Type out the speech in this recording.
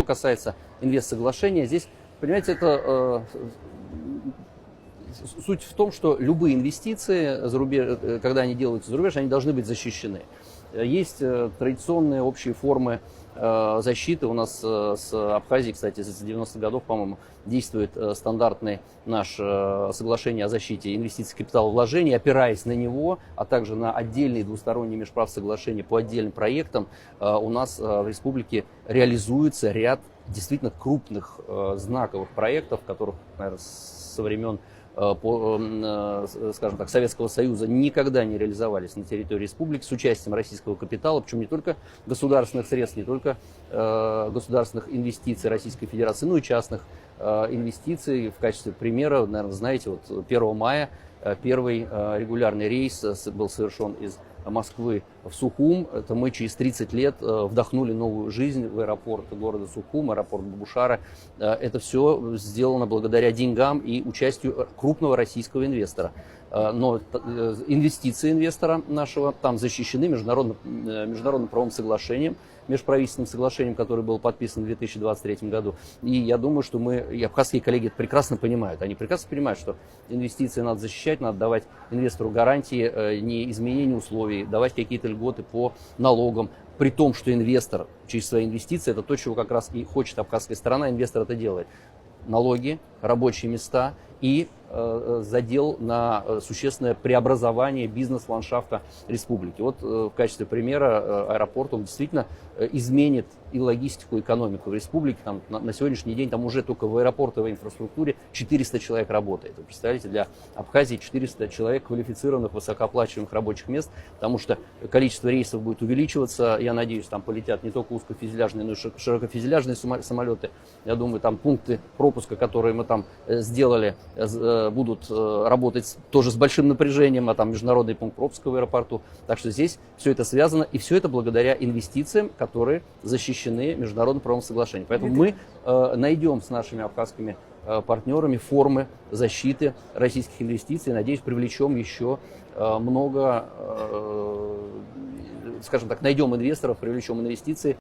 касается инвестсоглашения, здесь, понимаете, это суть в том, что любые инвестиции, когда они делаются за рубеж, они должны быть защищены. Есть традиционные общие формы защиты. У нас с Абхазией, кстати, с 90-х годов, по-моему, действует стандартное наше соглашение о защите инвестиций, капиталовложений. Опираясь на него, а также на отдельные двусторонние межправ соглашения по отдельным проектам, у нас в республике реализуется ряд действительно крупных знаковых проектов, которых, наверное, со времен, скажем так, Советского Союза никогда не реализовались на территории республики с участием российского капитала, причем не только государственных средств, не только государственных инвестиций Российской Федерации, но и частных инвестиций. В качестве примера, наверное, знаете, вот 1 мая первый регулярный рейс был совершен из Москвы в Сухум. Это мы через 30 лет вдохнули новую жизнь в аэропорт города Сухум, аэропорт Бабушара. Это все сделано благодаря деньгам и участию крупного российского инвестора. Но инвестиции инвестора нашего там защищены международным правовым соглашением, межправительственным соглашением, которое было подписано в 2023 году. И я думаю, что и абхазские коллеги это прекрасно понимают. Они прекрасно понимают, что инвестиции надо защищать, надо давать инвестору гарантии, не изменения условий, давать какие-то льготы по налогам. При том, что инвестор через свои инвестиции, это то, чего как раз и хочет абхазская сторона, инвестор это делает. Налоги, рабочие места и задел на существенное преобразование бизнес-ландшафта республики. Вот в качестве примера аэропорт, он действительно изменит и логистику, и экономику в республике. Там, на сегодняшний день там уже только в аэропортовой инфраструктуре 400 человек работает. Вы представляете, для Абхазии 400 человек квалифицированных, высокооплачиваемых рабочих мест, потому что количество рейсов будет увеличиваться. Я надеюсь, там полетят не только узкофюзеляжные, но и широкофюзеляжные самолеты. Я думаю, там пункты пропуска, которые мы там сделали, будут работать тоже с большим напряжением, а там международный пункт пропуска в аэропорту. Так что здесь все это связано, и все это благодаря инвестициям, которые защищены международным правовым соглашением. Поэтому мы найдем с нашими абхазскими партнерами формы защиты российских инвестиций. Надеюсь, привлечем еще много, скажем так, найдем инвесторов, привлечем инвестиции.